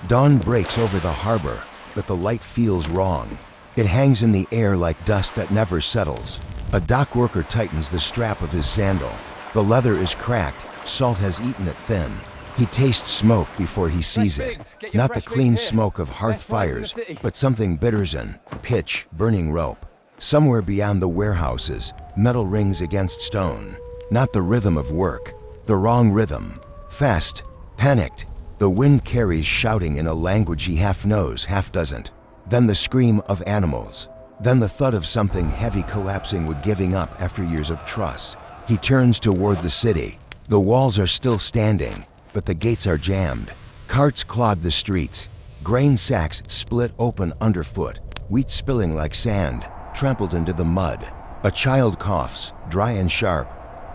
Dawn breaks over the harbor, but the light feels wrong. It hangs in the air like dust that never settles. A dock worker tightens the strap of his sandal. The leather is cracked, salt has eaten it thin. He tastes smoke before he sees it. Not the clean smoke of hearth fires, but something bitters-in, pitch, burning rope. Somewhere beyond the warehouses, metal rings against stone. Not the rhythm of work, the wrong rhythm. Fast, panicked, the wind carries shouting in a language he half knows, half doesn't. Then the scream of animals. Then the thud of something heavy collapsing with giving up after years of trust. He turns toward the city. The walls are still standing, but the gates are jammed. Carts clog the streets. Grain sacks split open underfoot, wheat spilling like sand, trampled into the mud. A child coughs, dry and sharp,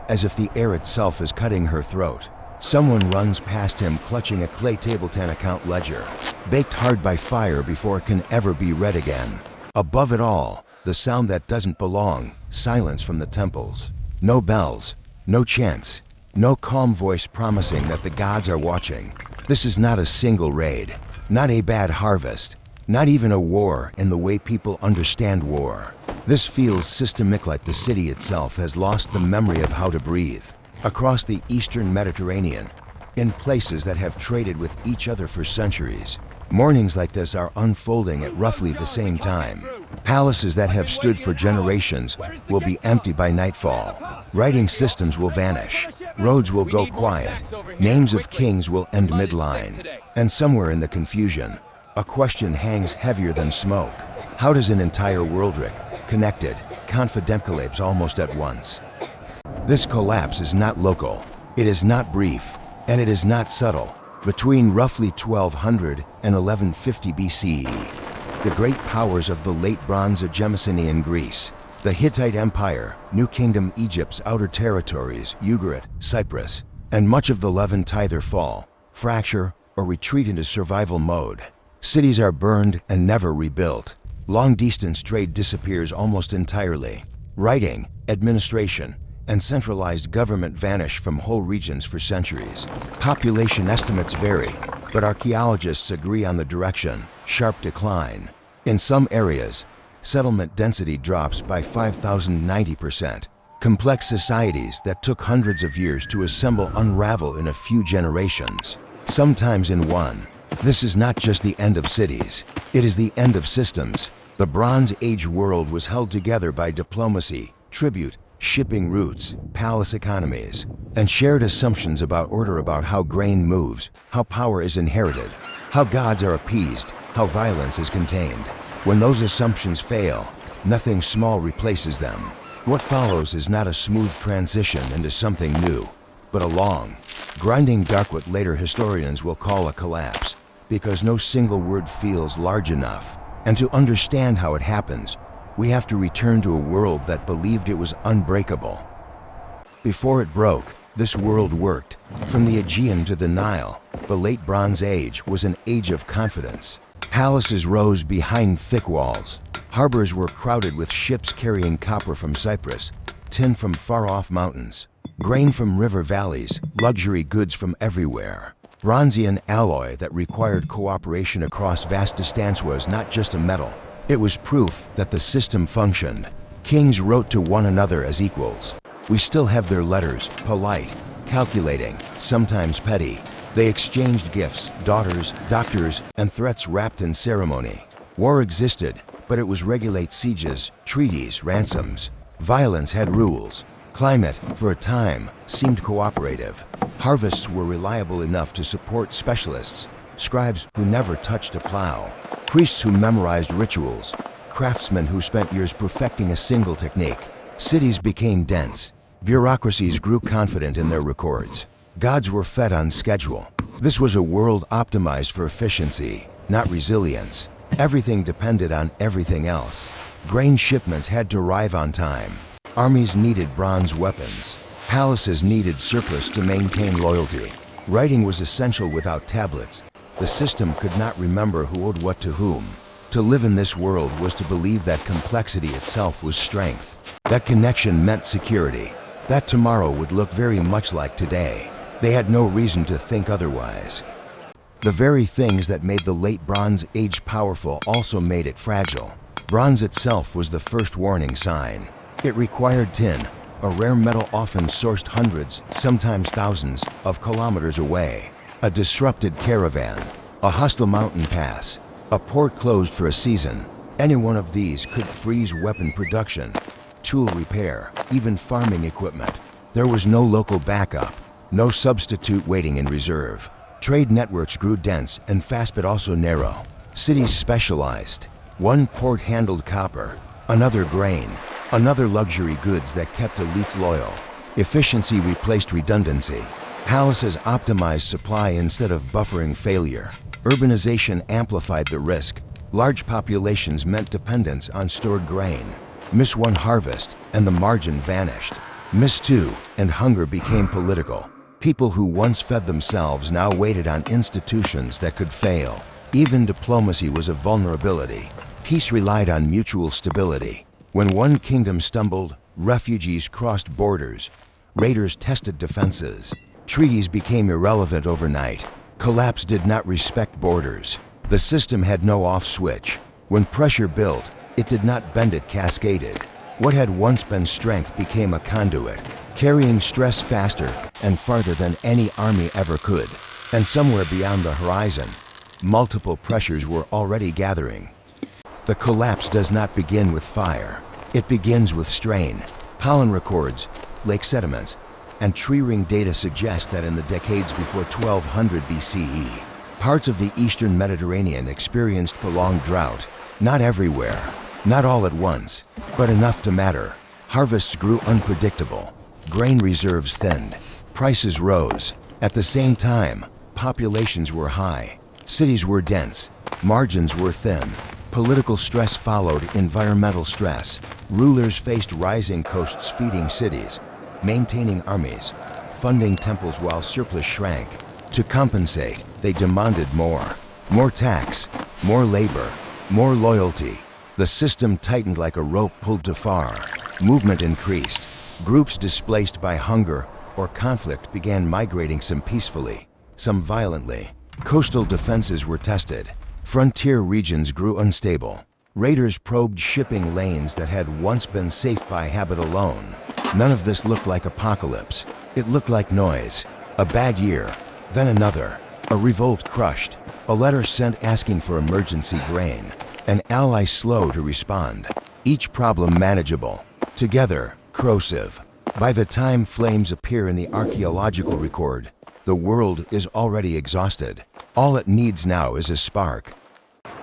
as if the air itself is cutting her throat. Someone runs past him clutching a clay table 10 account ledger, baked hard by fire before it can ever be read again. Above it all, the sound that doesn't belong, silence from the temples. No bells, no chants, no calm voice promising that the gods are watching. This is not a single raid, not a bad harvest, not even a war in the way people understand war. This feels systemic, like the city itself has lost the memory of how to breathe. Across the eastern Mediterranean, in places that have traded with each other for centuries, mornings like this are unfolding at roughly the same time. Palaces that have stood for generations will be empty by nightfall. Writing systems will vanish. Roads will go quiet. Names of kings will end midline. And somewhere in the confusion, a question hangs heavier than smoke. How does an entire world, connected, confident collapse almost at once? This collapse is not local, it is not brief, and it is not subtle. Between roughly 1200 and 1150 BCE, the great powers of the late Bronze Age, Mycenaean Greece, the Hittite Empire, New Kingdom Egypt's outer territories, Ugarit, Cyprus, and much of the Levant either fall, fracture, or retreat into survival mode. Cities are burned and never rebuilt. Long-distance trade disappears almost entirely. Writing, administration, and centralized government vanish from whole regions for centuries. Population estimates vary, but archaeologists agree on the direction: sharp decline. In some areas, settlement density drops by 5,090%. Complex societies that took hundreds of years to assemble unravel in a few generations, sometimes in one. This is not just the end of cities, it is the end of systems. The Bronze Age world was held together by diplomacy, tribute, shipping routes, palace economies, and shared assumptions about order, about how grain moves, how power is inherited, how gods are appeased, how violence is contained. When those assumptions fail, nothing small replaces them. What follows is not a smooth transition into something new, but a long, grinding dark, what later historians will call a collapse, because no single word feels large enough. And to understand how it happens, we have to return to a world that believed it was unbreakable. Before it broke, this world worked. From the Aegean to the Nile, the late Bronze Age was an age of confidence. Palaces rose behind thick walls. Harbors were crowded with ships carrying copper from Cyprus, tin from far-off mountains, grain from river valleys, luxury goods from everywhere. Bronzian alloy that required cooperation across vast distances was not just a metal. It was proof that the system functioned. Kings wrote to one another as equals. We still have their letters, polite, calculating, sometimes petty. They exchanged gifts, daughters, doctors, and threats wrapped in ceremony. War existed, but it was regulate sieges, treaties, ransoms. Violence had rules. Climate, for a time, seemed cooperative. Harvests were reliable enough to support specialists, scribes who never touched a plow, priests who memorized rituals, craftsmen who spent years perfecting a single technique. Cities became dense. Bureaucracies grew confident in their records. Gods were fed on schedule. This was a world optimized for efficiency, not resilience. Everything depended on everything else. Grain shipments had to arrive on time. Armies needed bronze weapons. Palaces needed surplus to maintain loyalty. Writing was essential. Without tablets, the system could not remember who owed what to whom. To live in this world was to believe that complexity itself was strength. That connection meant security. That tomorrow would look very much like today. They had no reason to think otherwise. The very things that made the late Bronze Age powerful also made it fragile. Bronze itself was the first warning sign. It required tin, a rare metal often sourced hundreds, sometimes thousands, of kilometers away. A disrupted caravan, a hostile mountain pass, a port closed for a season. Any one of these could freeze weapon production, tool repair, even farming equipment. There was no local backup, no substitute waiting in reserve. Trade networks grew dense and fast but also narrow. Cities specialized. One port handled copper, another grain, another luxury goods that kept elites loyal. Efficiency replaced redundancy. Palaces optimized supply instead of buffering failure. Urbanization amplified the risk. Large populations meant dependence on stored grain. Miss one harvest, and the margin vanished. Miss two, and hunger became political. People who once fed themselves now waited on institutions that could fail. Even diplomacy was a vulnerability. Peace relied on mutual stability. When one kingdom stumbled, refugees crossed borders. Raiders tested defenses. Treaties became irrelevant overnight. Collapse did not respect borders. The system had no off switch. When pressure built, it did not bend, it cascaded. What had once been strength became a conduit, carrying stress faster and farther than any army ever could. And somewhere beyond the horizon, multiple pressures were already gathering. The collapse does not begin with fire. It begins with strain. Pollen records, lake sediments, and tree ring data suggest that in the decades before 1200 BCE, parts of the eastern Mediterranean experienced prolonged drought. Not everywhere, not all at once, but enough to matter. Harvests grew unpredictable. Grain reserves thinned. Prices rose. At the same time, populations were high. Cities were dense. Margins were thin. Political stress followed environmental stress. Rulers faced rising costs feeding cities, maintaining armies, funding temples while surplus shrank. To compensate, they demanded more. More tax, more labor, more loyalty. The system tightened like a rope pulled too far. Movement increased. Groups displaced by hunger or conflict began migrating, some peacefully, some violently. Coastal defenses were tested. Frontier regions grew unstable. Raiders probed shipping lanes that had once been safe by habit alone. None of this looked like apocalypse. It looked like noise. A bad year, then another. A revolt crushed. A letter sent asking for emergency grain. An ally slow to respond. Each problem manageable. Together, corrosive. By the time flames appear in the archaeological record, the world is already exhausted. All it needs now is a spark.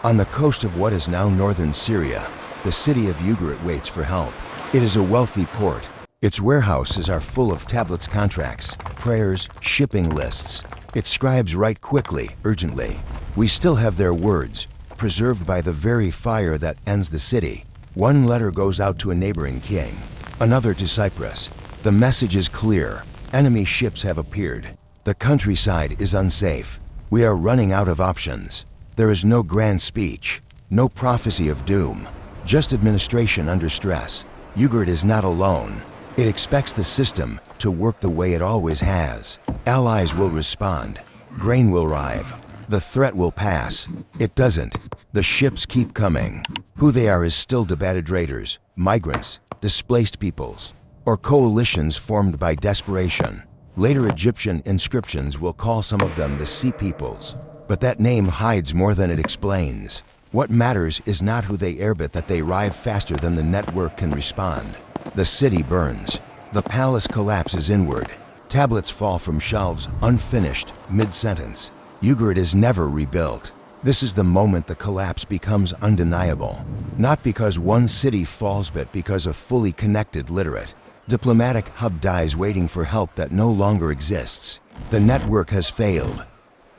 On the coast of what is now northern Syria, the city of Ugarit waits for help. It is a wealthy port. Its warehouses are full of tablets, contracts, prayers, shipping lists. Its scribes write quickly, urgently. We still have their words, preserved by the very fire that ends the city. One letter goes out to a neighboring king, another to Cyprus. The message is clear. Enemy ships have appeared. The countryside is unsafe. We are running out of options. There is no grand speech, no prophecy of doom, just administration under stress. Ugarit is not alone. It expects the system to work the way it always has. Allies will respond. Grain will arrive. The threat will pass. It doesn't. The ships keep coming. Who they are is still debated: raiders, migrants, displaced peoples, or coalitions formed by desperation. Later Egyptian inscriptions will call some of them the Sea Peoples, but that name hides more than it explains. What matters is not who they are, but that they arrive faster than the network can respond. The city burns. The palace collapses inward. Tablets fall from shelves, unfinished, mid-sentence. Ugarit is never rebuilt. This is the moment the collapse becomes undeniable. Not because one city falls, but because a fully connected, literate, diplomatic hub dies waiting for help that no longer exists. The network has failed.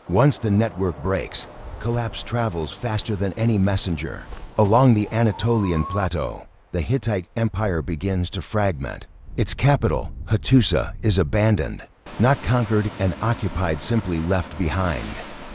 Once the network breaks, collapse travels faster than any messenger. Along the Anatolian plateau, the Hittite Empire begins to fragment. Its capital, Hattusa, is abandoned, not conquered and occupied, simply left behind.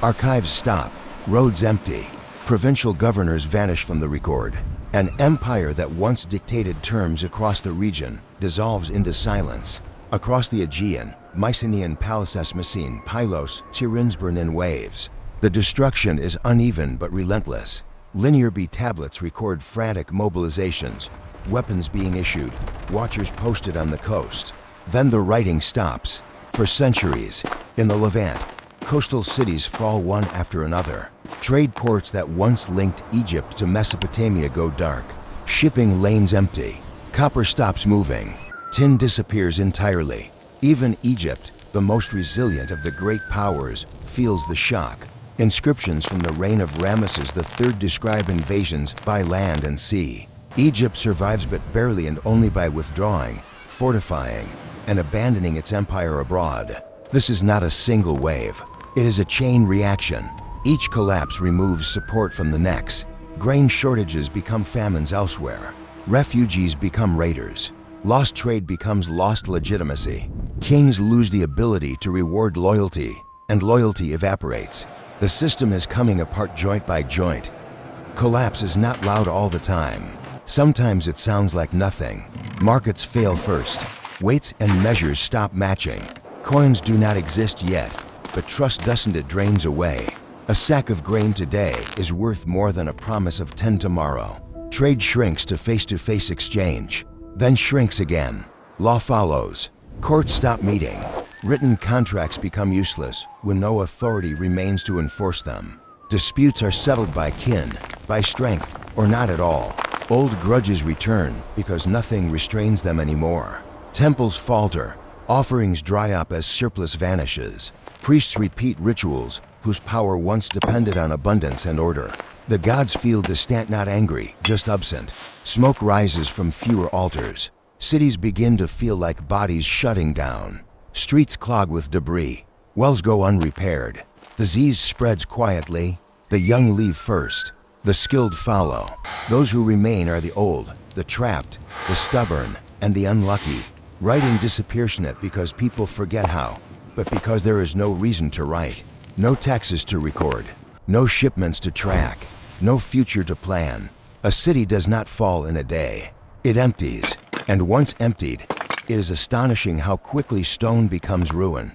Archives stop, roads empty, provincial governors vanish from the record. An empire that once dictated terms across the region dissolves into silence. Across the Aegean, Mycenaean Palaces, Messene, Pylos, Tiryns burn in waves. The destruction is uneven but relentless. Linear B tablets record frantic mobilizations, weapons being issued, watchers posted on the coast. Then the writing stops. For centuries, in the Levant, coastal cities fall one after another. Trade ports that once linked Egypt to Mesopotamia go dark. Shipping lanes empty. Copper stops moving. Tin disappears entirely. Even Egypt, the most resilient of the great powers, feels the shock. Inscriptions from the reign of Ramesses III describe invasions by land and sea. Egypt survives but barely and only by withdrawing, fortifying, and abandoning its empire abroad. This is not a single wave. It is a chain reaction. Each collapse removes support from the next. Grain shortages become famines elsewhere. Refugees become raiders. Lost trade becomes lost legitimacy. Kings lose the ability to reward loyalty, and loyalty evaporates. The system is coming apart joint by joint. Collapse is not loud all the time. Sometimes it sounds like nothing. Markets fail first. Weights and measures stop matching. Coins do not exist yet, but trust doesn't. It drains away. A sack of grain today is worth more than a promise of 10 tomorrow. Trade shrinks to face-to-face exchange, then shrinks again. Law follows. Courts stop meeting. Written contracts become useless when no authority remains to enforce them. Disputes are settled by kin, by strength, or not at all. Old grudges return because nothing restrains them anymore. Temples falter. Offerings dry up as surplus vanishes. Priests repeat rituals whose power once depended on abundance and order. The gods feel distant, not angry, just absent. Smoke rises from fewer altars. Cities begin to feel like bodies shutting down. Streets clog with debris. Wells go unrepaired. Disease spreads quietly. The young leave first. The skilled follow. Those who remain are the old, the trapped, the stubborn, and the unlucky. Writing disappears not because people forget how, but because there is no reason to write. No taxes to record. No shipments to track. No future to plan. A city does not fall in a day. It empties. And once emptied, it is astonishing how quickly stone becomes ruin.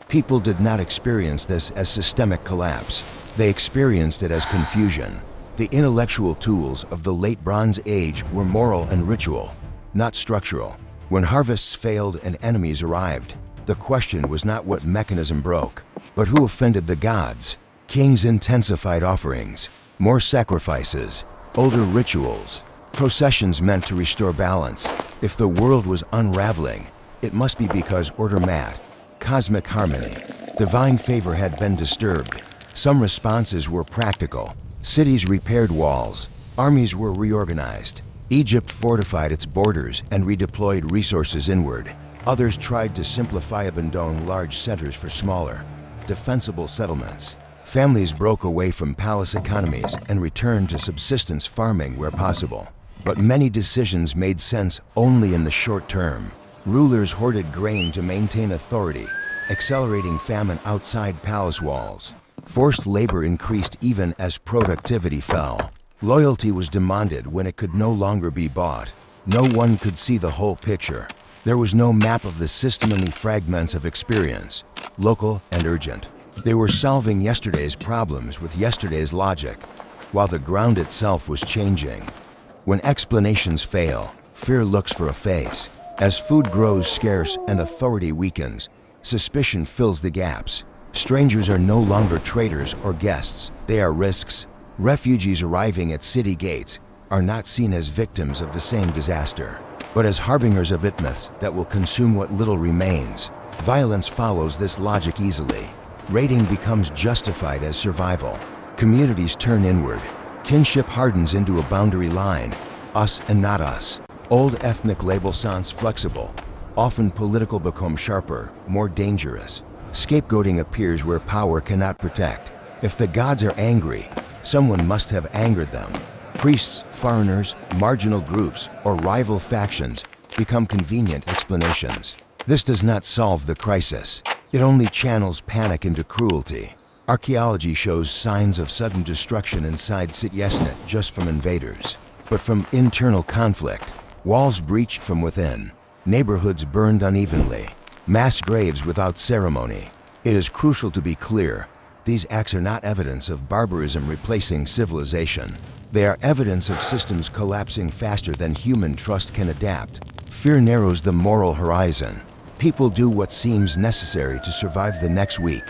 People did not experience this as systemic collapse. They experienced it as confusion. The intellectual tools of the late Bronze Age were moral and ritual, not structural. When harvests failed and enemies arrived, the question was not what mechanism broke, but who offended the gods. Kings intensified offerings, more sacrifices, older rituals. Processions meant to restore balance. If the world was unraveling, it must be because order mat, cosmic harmony, divine favor had been disturbed. Some responses were practical. Cities repaired walls. Armies were reorganized. Egypt fortified its borders and redeployed resources inward. Others tried to simplify, abandoning large centers for smaller, defensible settlements. Families broke away from palace economies and returned to subsistence farming where possible. But many decisions made sense only in the short term. Rulers hoarded grain to maintain authority, accelerating famine outside palace walls. Forced labor increased even as productivity fell. Loyalty was demanded when it could no longer be bought. No one could see the whole picture. There was no map of the system, only fragments of experience, local and urgent. They were solving yesterday's problems with yesterday's logic, while the ground itself was changing. When explanations fail, fear looks for a face. As food grows scarce and authority weakens, suspicion fills the gaps. Strangers are no longer traders or guests, they are risks. Refugees arriving at city gates are not seen as victims of the same disaster, but as harbingers of itmiths that will consume what little remains. Violence follows this logic easily. Raiding becomes justified as survival. Communities turn inward. Kinship hardens into a boundary line, us and not us. Old ethnic label sounds flexible. Often political become sharper, more dangerous. Scapegoating appears where power cannot protect. If the gods are angry, someone must have angered them. Priests, foreigners, marginal groups, or rival factions become convenient explanations. This does not solve the crisis. It only channels panic into cruelty. Archaeology shows signs of sudden destruction inside cities, not just from invaders, but from internal conflict. Walls breached from within, neighborhoods burned unevenly, mass graves without ceremony. It is crucial to be clear. These acts are not evidence of barbarism replacing civilization. They are evidence of systems collapsing faster than human trust can adapt. Fear narrows the moral horizon. People do what seems necessary to survive the next week,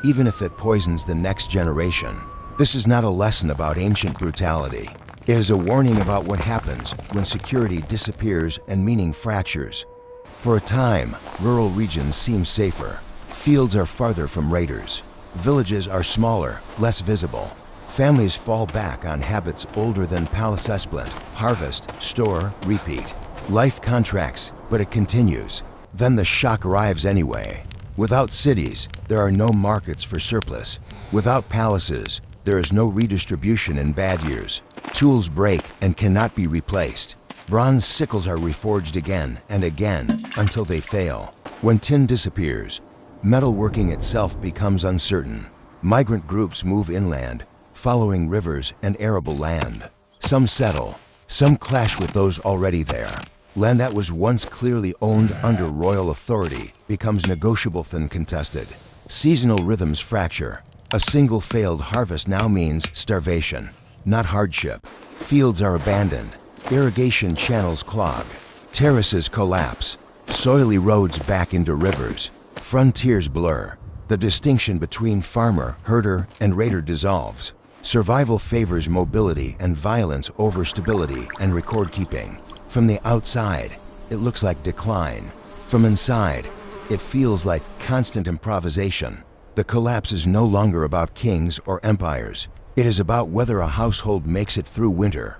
even if it poisons the next generation. This is not a lesson about ancient brutality. It is a warning about what happens when security disappears and meaning fractures. For a time, rural regions seem safer. Fields are farther from raiders. Villages are smaller, less visible. Families fall back on habits older than palimpsest: harvest, store, repeat. Life contracts, but it continues. Then the shock arrives anyway. Without cities, there are no markets for surplus. Without palaces, there is no redistribution in bad years. Tools break and cannot be replaced. Bronze sickles are reforged again and again until they fail. When tin disappears, metalworking itself becomes uncertain. Migrant groups move inland, following rivers and arable land. Some settle, some clash with those already there. Land that was once clearly owned under royal authority becomes negotiable and contested. Seasonal rhythms fracture. A single failed harvest now means starvation, not hardship. Fields are abandoned. Irrigation channels clog. Terraces collapse. Soil erodes back into rivers. Frontiers blur. The distinction between farmer, herder, and raider dissolves. Survival favors mobility and violence over stability and record keeping. From the outside, it looks like decline. From inside, it feels like constant improvisation. The collapse is no longer about kings or empires. It is about whether a household makes it through winter.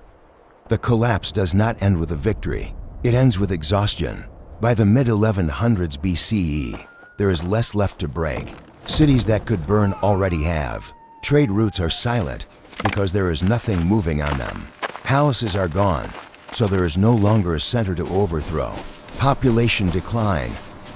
The collapse does not end with a victory. It ends with exhaustion. By the mid-1100s BCE, there is less left to break. Cities that could burn already have. Trade routes are silent because there is nothing moving on them. Palaces are gone, so there is no longer a center to overthrow. Population decline,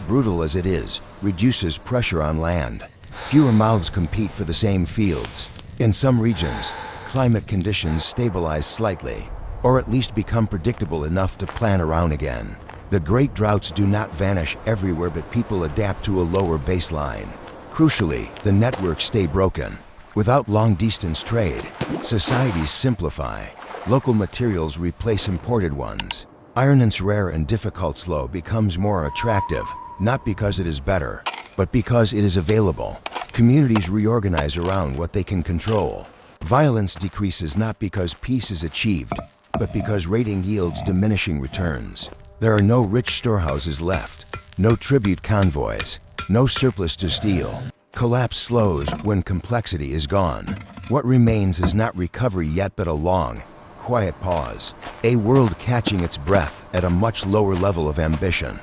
brutal as it is, reduces pressure on land. Fewer mouths compete for the same fields. In some regions, climate conditions stabilize slightly, or at least become predictable enough to plan around again. The great droughts do not vanish everywhere, but people adapt to a lower baseline. Crucially, the networks stay broken. Without long-distance trade, societies simplify. Local materials replace imported ones. Iron is rare and difficult. Slow becomes more attractive, not because it is better, but because it is available. Communities reorganize around what they can control. Violence decreases not because peace is achieved, but because raiding yields diminishing returns. There are no rich storehouses left, no tribute convoys, no surplus to steal. Collapse slows when complexity is gone. What remains is not recovery yet, but a long, quiet pause. A world catching its breath at a much lower level of ambition.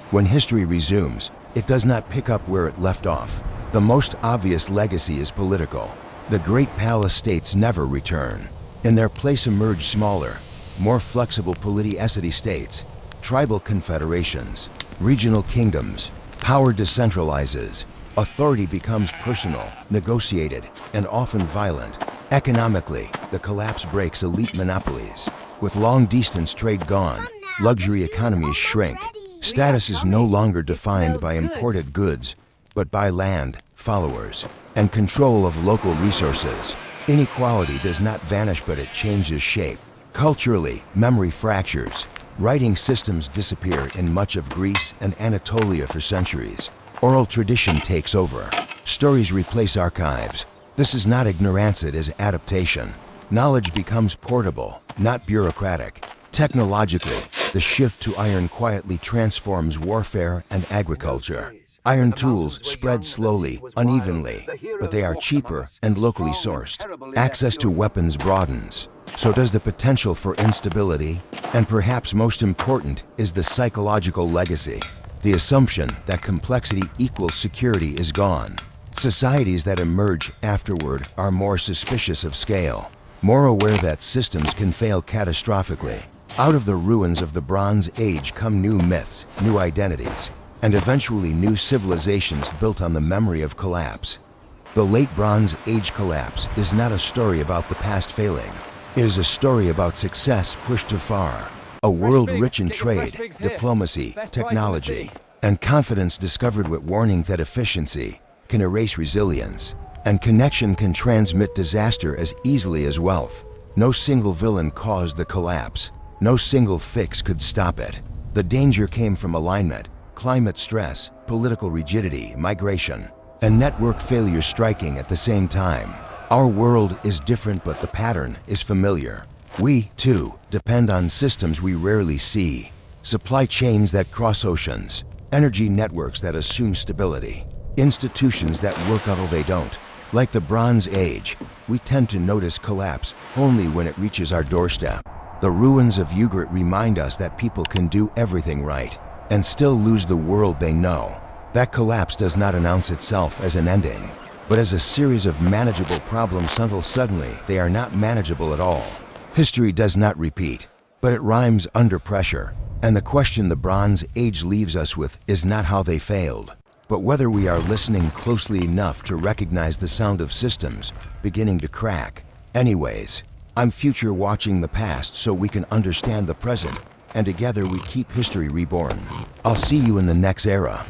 When history resumes, it does not pick up where it left off. The most obvious legacy is political. The great palace states never return. In their place emerge smaller, more flexible polity states, tribal confederations, regional kingdoms. Power decentralizes. Authority becomes personal, negotiated, and often violent. Economically, the collapse breaks elite monopolies. With long-distance trade gone, luxury economies shrink. Status is no longer defined by imported goods, but by land, followers, and control of local resources. Inequality does not vanish, but it changes shape. Culturally, memory fractures. Writing systems disappear in much of Greece and Anatolia for centuries. Oral tradition takes over. Stories replace archives. This is not ignorance, it is adaptation. Knowledge becomes portable, not bureaucratic. Technologically, the shift to iron quietly transforms warfare and agriculture. Iron tools spread slowly, unevenly, but they are cheaper and locally sourced. Access to weapons broadens. So does the potential for instability, and perhaps most important is the psychological legacy. The assumption that complexity equals security is gone. Societies that emerge afterward are more suspicious of scale, more aware that systems can fail catastrophically. Out of the ruins of the Bronze Age come new myths, new identities, and eventually new civilizations built on the memory of collapse. The Late Bronze Age collapse is not a story about the past failing. It is a story about success pushed too far. A world rich in trade, diplomacy, technology, and confidence discovered with warning that efficiency can erase resilience. And connection can transmit disaster as easily as wealth. No single villain caused the collapse. No single fix could stop it. The danger came from alignment, climate stress, political rigidity, migration, and network failure striking at the same time. Our world is different, but the pattern is familiar. We, too, depend on systems we rarely see. Supply chains that cross oceans, energy networks that assume stability, institutions that work until they don't. Like the Bronze Age, we tend to notice collapse only when it reaches our doorstep. The ruins of Ugarit remind us that people can do everything right and still lose the world they know. That collapse does not announce itself as an ending, but as a series of manageable problems until suddenly they are not manageable at all. History does not repeat, but it rhymes under pressure. And the question the Bronze Age leaves us with is not how they failed, but whether we are listening closely enough to recognize the sound of systems beginning to crack. Anyways, I'm future watching the past so we can understand the present, and together we keep history reborn. I'll see you in the next era.